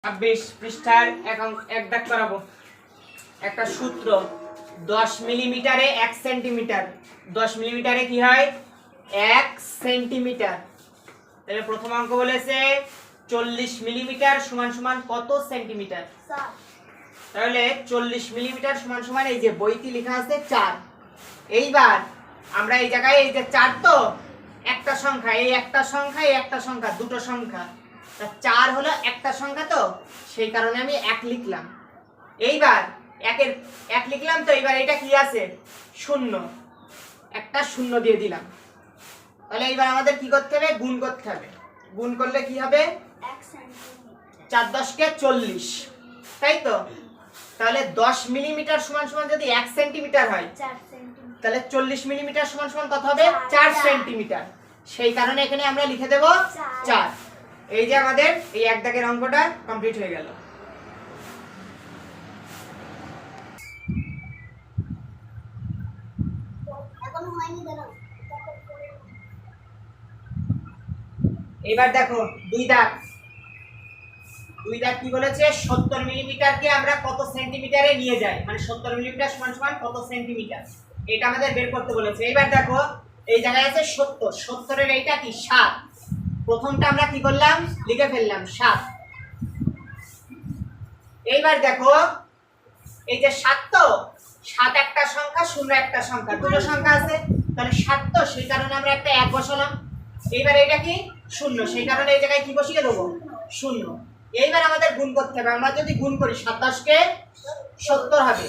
26 পৃষ্ঠার এক দাগ করাবো। একটা সূত্র 10 মিলিমিটারে 1 সেন্টিমিটার, 10 মিলিমিটারে কি হয় 1 সেন্টিমিটার। তাহলে প্রথম অঙ্ক বলেছে 40 মিলিমিটার সমান সমান কত সেন্টিমিটার। তাহলে 40 মিলিমিটার সমান সমান এই যে বইতে লেখা আছে 4। এইবার আমরা এই জায়গায় এই যে 4 তো একটা সংখ্যা, এই একটা সংখ্যা, এই একটা সংখ্যা, দুটো সংখ্যা, 4 হলো একটা সংখ্যা, তো সেই কারণে আমি 1 লিখলাম। এইবার 1 লিখলাম, তো এইবার এটা কি আছে শূন্য, একটা শূন্য দিয়ে দিলাম। তাহলে এইবার আমাদের কি করতে হবে, গুণ করতে হবে। গুণ করলে কি হবে 4 10 কে 40, তাই তো। তাহলে 10 মিলিমিটার সমান সমান যদি 1 সেন্টিমিটার হয়, তাহলে 40 মিলিমিটার সমান সমান কত হবে 4 সেন্টিমিটার। সেই কারণে এখানে আমরা লিখে দেব 4। এই যে আমাদের এই এক দাগের অঙ্কটা কমপ্লিট হয়ে গেল। এবার দেখো দুই দাগ কি বলেছে, 70 মিলিমিটারকে আমরা কত সেন্টিমিটারে নিয়ে যাই, মানে 70 মিলিমিটার সমান সমান কত সেন্টিমিটার, এটা আমাদের বের করতে বলেছে। এবার দেখো এই জায়গায় আছে 70, 70 এর এইটা কি 7, প্রথমটা আমরা কি করলাম লিখে ফেললাম 7। এইবার দেখো এই যে 7, তো 7 একটা সংখ্যা, 0 একটা সংখ্যা, দুটো সংখ্যা আছে, তাহলে 7 তো সেই কারণে আমরা একটা 1 বসালাম। এইবার এটা কি 0, সেই কারণে এই জায়গায় কি বসিয়ে দেবো 0। এইবার আমাদের গুণ করতে হবে। আমরা যদি গুণ করি 27 কে 70 হবে,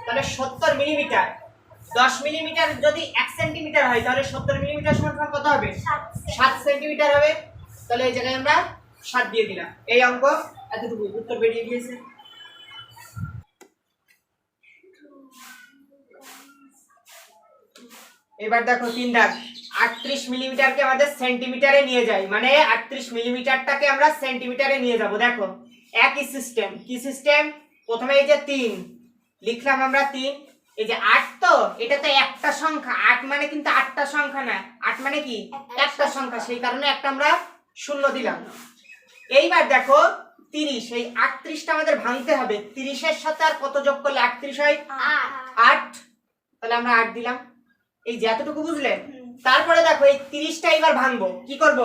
তাহলে 70 মিলিমিটার, 10 মিলিমিটার যদি 1 সেন্টিমিটার হয়, তাহলে 70 মিলিমিটার সমান কত হবে 7 সেন্টিমিটার হবে। তাহলে এই জায়গায় আমরা 7 দিয়ে দিলাম। এই অঙ্ক এতটুকু উত্তর বেরিয়ে গিয়েছে। এবার দেখো 3 দাগ, 38 মিলিমিটারকে আমাদের সেন্টিমিটারে নিয়ে যাই, মানে 38 মিলিমিটারটাকে আমরা সেন্টিমিটারে নিয়ে যাব। দেখো একই সিস্টেম, কি সিস্টেম, প্রথমে এই যে 3 লিখলাম আমরা 3, এই যে 8, তো এটা তো একটা সংখ্যা, 8 মানে কিন্তু 8টা সংখ্যা না, 8 মানে কি একটা সংখ্যা, সেই কারণে একটা আমরা 0 দিলাম। এইবার দেখো 30, এই 38টা আমাদের ভাঙতে হবে, 30 এর সাথে আর কত যোগ করলে 38 হয় 8, তাহলে আমরা 8 দিলাম। এই যে এতটুকু বুঝলে। তারপরে দেখো এই 30টা এবার ভাঙবো, কি করব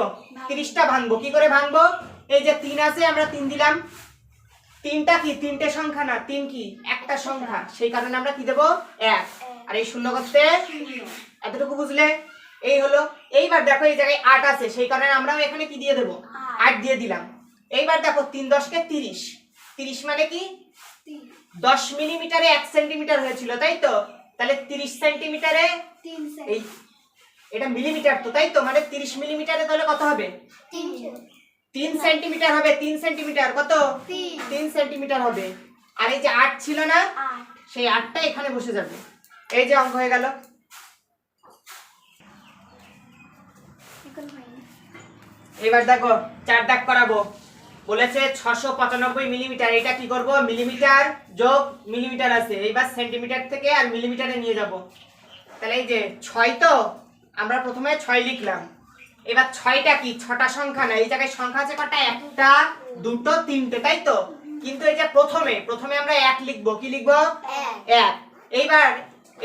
30টা ভাঙবো, কি করে ভাঙবো, এই যে 3 আছে আমরা 3 দিলাম, 3টা কি তিনটে সংখ্যা না, 3 কি একটা সংখ্যা, সেই কারণে আমরা কি দেব 1, আর এই শূন্য করতে এতটুকু বুঝলে। এই হলো। এইবার দেখো এই জায়গায় 8 আছে, সেই কারণে আমরাও এখানে কি দিয়ে দেব 8 দিয়ে দিলাম। এইবার দেখো 3 10 কে 30, 30 মানে কি 10 মিলিমিটারে 1 সেন্টিমিটার হয়েছিল, তাই তো। তাহলে 30 সেন্টিমিটারে এই এটা মিলিমিটার, তো তাই তো, মানে 30 মিলিমিটারে তাহলে কত হবে 3 সেন্টিমিটার হবে। 3 সেন্টিমিটার কত 3 সেন্টিমিটার হবে। আর এই যে 8 ছিল না, সেই 8টা এখানে বসে যাবে। এই যে অঙ্ক হয়ে গেল। এবার দেখো 4 দাগ করাবো, বলেছে 695 মিলিমিটার, এটা কি করব মিলিমিটার যোগ মিলিমিটার আছে, এইবার সেন্টিমিটার থেকে আর মিলিমিটারে নিয়ে যাব। তাহলে এই যে 6, তো আমরা প্রথমে 6 লিখলাম। এবার 6টা কি 6টা সংখ্যা না, এই জায়গায় সংখ্যা আছে কটা, একটা দুটো তিনটে, তাই তো। কিন্তু এই যে প্রথমে আমরা 1 লিখবো, কি লিখবো 1। এইবার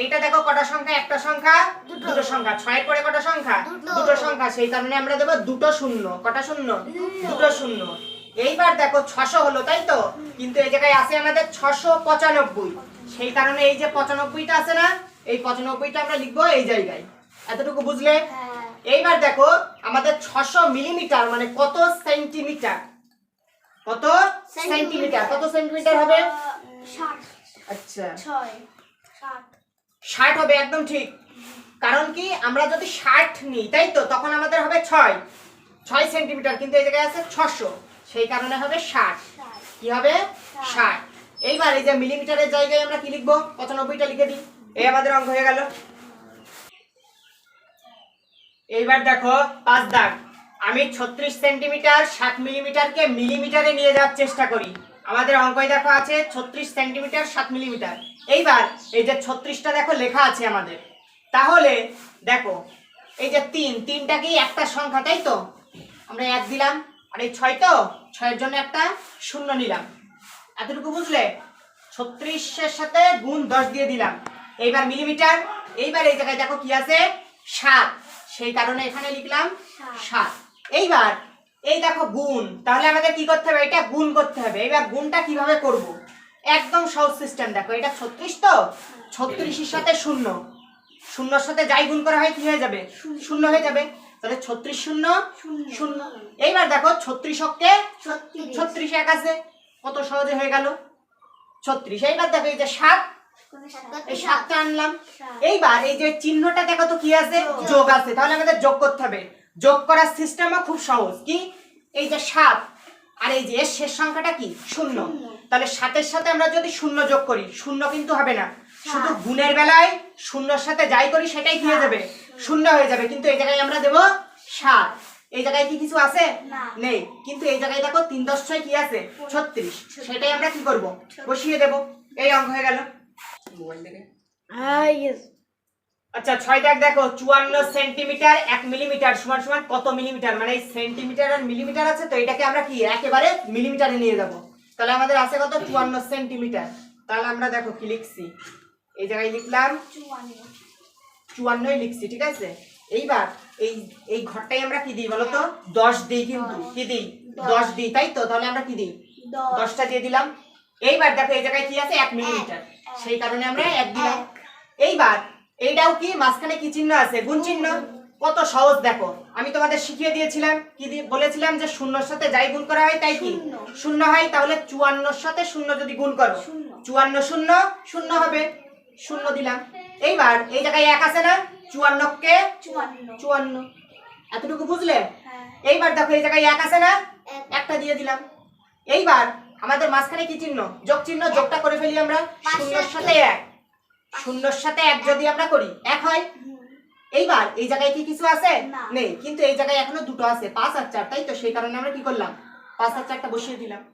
এইটা দেখো কটা সংখ্যা, একটা সংখ্যা দুটো সংখ্যা, 6 এর পরে কটা সংখ্যা দুটো সংখ্যা, সেই কারণে আমরা দেব দুটো শূন্য, কটা শূন্য দুটো শূন্য। এইবার দেখো 600 হলো, তাই তো, কিন্তু এই জায়গায় আছে আমাদের 695, সেই কারণে এই যে 95টা আছে না, এই 95টা আমরা লিখবো এই জায়গায়। এতটুকু বুঝলে। এইবার দেখো আমাদের 600 মিলিমিটার মানে কত সেন্টিমিটার, কত সেন্টিমিটার, কত সেন্টিমিটার হবে 60। আচ্ছা 60 হবে, একদম ঠিক। কারণ কি আমরা যদি 60 নিই, তাই তো, তখন আমাদের হবে 6 সেন্টিমিটার, কিন্তু এই জায়গায় আছে 600, সেই কারণে হবে 60। কি হবে 60। এইবার এই যে মিলিমিটারের জায়গায় আমরা কি লিখবো 95টা লিখে দিই। এই আমাদের অঙ্ক হয়ে গেল। এইবার দেখো 5 দাগ, আমি 36 সেন্টিমিটার 60 মিলিমিটারকে মিলিমিটারে নিয়ে যাওয়ার চেষ্টা করি। আমাদের অঙ্কই দেখো আছে 36 সেন্টিমিটার 7 মিলিমিটার। এইবার এই যে 36টা দেখো লেখা আছে আমাদের, তাহলে দেখো এই যে 3, 3টা কি একটা সংখ্যা, তাই তো, আমরা 1 দিলাম, আর এই 6, তো 6 এর জন্য একটা শূন্য নিলাম। এতটুকু বুঝলে? 36-এর সাথে গুণ 10 দিয়ে দিলাম। এইবার মিলিমিটার। এইবার এই জায়গায় দেখো কি আছে 7, সেই কারণে এখানে লিখলাম 7। এইবার এই দেখো গুণ, তাহলে আমাদের কি করতে হবে? এটা গুণ করতে হবে। এবার গুণটা কিভাবে করব? একদম সহজ সিস্টেম। দেখো এটা 36, তো 36-এর সাথে 0, 0-এর সাথে যাই গুণ করা হয় কি হয়ে যাবে? 0 হয়ে যাবে। তাহলে 36 0 0। এইবার দেখো 36-কে 36 এক আছে, কত সহজে হয়ে গেল 36। এইবার দেখো এই যে 7, এই 7টা আনলাম। এইবার এই যে চিহ্নটা দেখো তো কি আছে? যোগ আছে। তাহলে আমাদের যোগ করতে হবে। যোগ করার সিস্টেমও খুব সহজ। কি? এই যে 7 আর এই যে এর শেষ সংখ্যাটা কি? 0। তাহলে 7-এর সাথে আমরা যদি 0 যোগ করি, 0 কিন্তু হবে না। শুধু গুণের বেলায় 0-এর সাথে যাই করি সেটাই কি হয়ে যাবে? 0 হয়ে যাবে। কিন্তু এই জায়গায় আমরা দেব 7। এই জায়গায় কি কিছু আছে? নেই। কিন্তু এই জায়গায় দেখো 3 × 6 কি আছে? 36। সেটাই আমরা কি করব? বসিয়ে দেব। এই অঙ্ক হয়ে গেল। মোবাইল থেকে আচ্ছা 6 দেখো 54 সেন্টিমিটার 1 মিলিমিটার সমান সমান কত মিলিমিটার? মানে এই সেন্টিমিটার আর মিলিমিটার আছে, তো এটাকে আমরা কি একেবারে মিলিমিটারে নিয়ে যাব। তাহলে আমাদের আছে কত? 54 সেন্টিমিটার। তাহলে আমরা দেখো কি লিখছি, এই জায়গায় লিখলাম 54ই লিখছি, ঠিক আছে। এইবার এই ঘরটাই আমরা কি দিই বলো তো? 10 দিই। কিন্তু কি দিই? 10 দিই, তাই তো? তাহলে আমরা কি দিই? 10টা দিয়ে দিলাম। এইবার দেখো এই জায়গায় কি আছে? 1 মিলিমিটার, সেই কারণে আমরা 1 দিলাম। এইবার এইটাও কি মাঝখানে কি চিহ্ন আছে? গুণ চিহ্ন। কত সহজ দেখো, আমি তোমাদের শিখিয়ে দিয়েছিলাম। কি বলেছিলাম? যে 0-এর সাথে যাই গুণ করা হয় তাই কি 0 হয়। তাহলে 54-এর সাথে 0 যদি গুণ করো, 54 0 0 হবে। 0 দিলাম। এইবার এই জায়গায় 1 আছে না? 54-কে 54। এতটুকু বুঝলে? এইবার দেখো এই জায়গায় 1 আছে না? একটা দিয়ে দিলাম। এইবার আমাদের মাঝখানে কি চিহ্ন? যোগ চিহ্ন। যোগটা করে ফেলি আমরা। 0-এর সাথে 1, 0-এর সাথে 1 যদি আমরা করি 1 হয়। এইবার এই জায়গায় কি কিছু আছে? নেই। কিন্তু এই জায়গায় এখনো দুটো আছে, 5 আর 4, তাই তো? সেই কারণে আমরা কি করলাম? 5 আর 4টা বসিয়ে দিলাম।